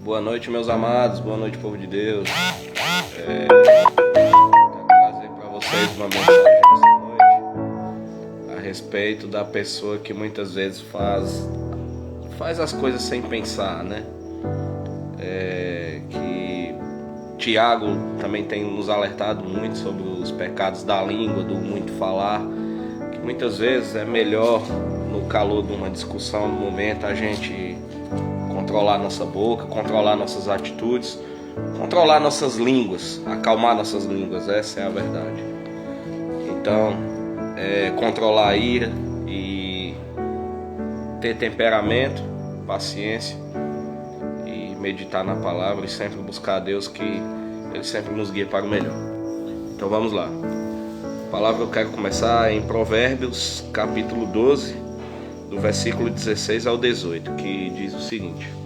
Boa noite, meus amados, boa noite, povo de Deus. Quero trazer para vocês uma mensagem essa noite a respeito da pessoa que muitas vezes faz as coisas sem pensar, né? Que Tiago também tem nos alertado muito sobre os pecados da língua, do muito falar, que muitas vezes é melhor, no calor de uma discussão, no momento, a gente controlar nossa boca, controlar nossas atitudes, controlar nossas línguas, acalmar nossas línguas, essa é a verdade. Então, controlar a ira e ter temperamento, paciência e meditar na palavra e sempre buscar a Deus, que Ele sempre nos guia para o melhor. Então vamos lá. A palavra eu quero começar em Provérbios capítulo 12, do versículo 16 ao 18, que diz o seguinte: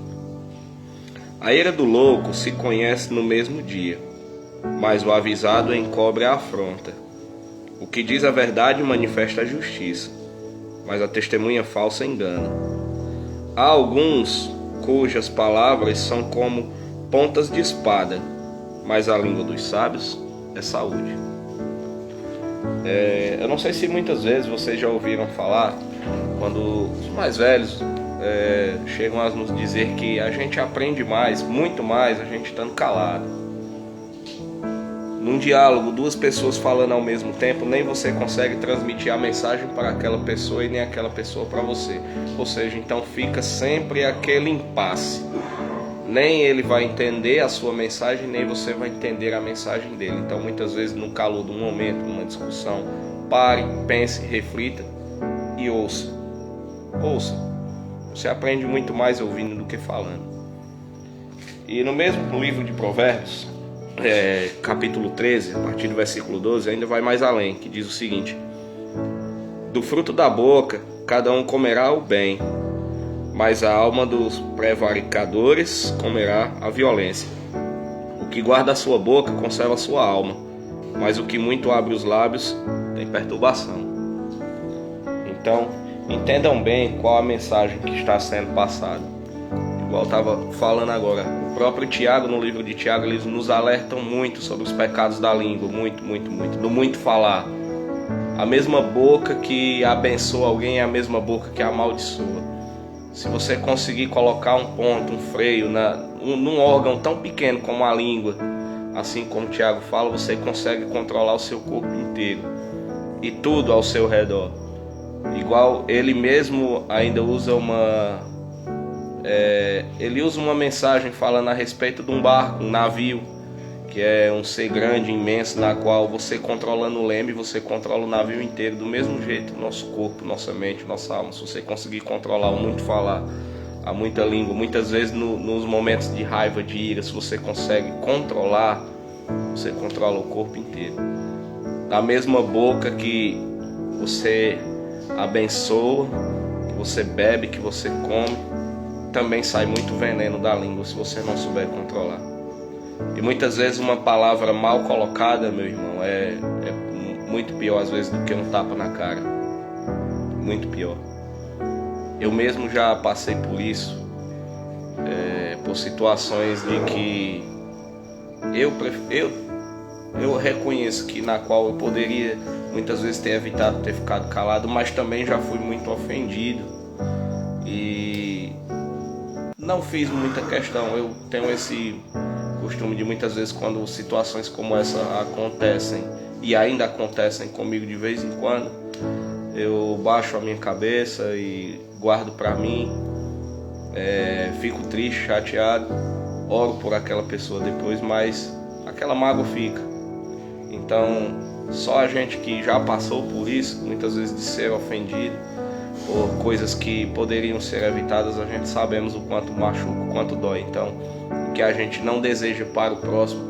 a ira do louco se conhece no mesmo dia, mas o avisado encobre a afronta. O que diz a verdade manifesta a justiça, mas a testemunha falsa engana. Há alguns cujas palavras são como pontas de espada, mas a língua dos sábios é saúde. Eu não sei se muitas vezes vocês já ouviram falar, quando os mais velhos chegam a nos dizer que a gente aprende mais, muito mais, a gente estando calado. Num diálogo, duas pessoas falando ao mesmo tempo, nem você consegue transmitir a mensagem para aquela pessoa e nem aquela pessoa para você. Ou seja, então fica sempre aquele impasse. Nem ele vai entender a sua mensagem, nem você vai entender a mensagem dele. Então muitas vezes no calor de um momento, numa discussão, pare, pense, reflita e ouça. Ouça. Você aprende muito mais ouvindo do que falando. E no mesmo livro de Provérbios, capítulo 13, a partir do versículo 12, ainda vai mais além, que diz o seguinte: do fruto da boca cada um comerá o bem, mas a alma dos prevaricadores comerá a violência. O que guarda a sua boca conserva a sua alma, mas o que muito abre os lábios tem perturbação. Então, entendam bem qual a mensagem que está sendo passada. Igual eu estava falando agora, o próprio Tiago, no livro de Tiago, eles nos alertam muito sobre os pecados da língua, muito, do muito falar. A mesma boca que abençoa alguém é a mesma boca que amaldiçoa. Se você conseguir colocar um ponto, um freio num órgão tão pequeno como a língua, assim como Tiago fala, você consegue controlar o seu corpo inteiro e tudo ao seu redor. Igual ele mesmo ainda usa uma mensagem falando a respeito de um barco, um navio, que é um ser grande, imenso, na qual você controlando o leme, você controla o navio inteiro. Do mesmo jeito, nosso corpo, nossa mente, nossa alma, se você conseguir controlar o muito falar, a muita língua, muitas vezes nos momentos de raiva, de ira, se você consegue controlar, você controla o corpo inteiro. Da mesma boca que você abençoa, que você bebe, que você come, também sai muito veneno da língua se você não souber controlar. E muitas vezes uma palavra mal colocada, meu irmão, é muito pior às vezes do que um tapa na cara. Muito pior. Eu mesmo já passei por isso, por situações de que eu reconheço que na qual eu poderia muitas vezes ter evitado ter ficado calado, mas também já fui muito ofendido e não fiz muita questão. Eu tenho esse costume de muitas vezes, quando situações como essa acontecem e ainda acontecem comigo de vez em quando, eu baixo a minha cabeça e guardo para mim, fico triste, chateado, oro por aquela pessoa depois, mas aquela mágoa fica. Então só a gente que já passou por isso, muitas vezes de ser ofendido por coisas que poderiam ser evitadas, a gente sabemos o quanto machuca, o quanto dói. Então o que a gente não deseja para o próximo,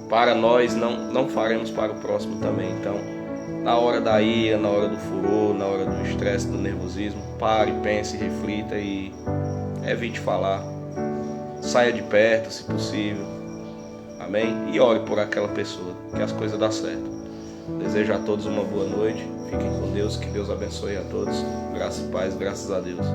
para nós não faremos para o próximo também. Então, na hora da ira, na hora do furor, na hora do estresse, do nervosismo, pare, pense, reflita e evite falar. Saia de perto, se possível. Amém? E ore por aquela pessoa, que as coisas dão certo. Desejo a todos uma boa noite. Fiquem com Deus, que Deus abençoe a todos. Graça e paz, graças a Deus.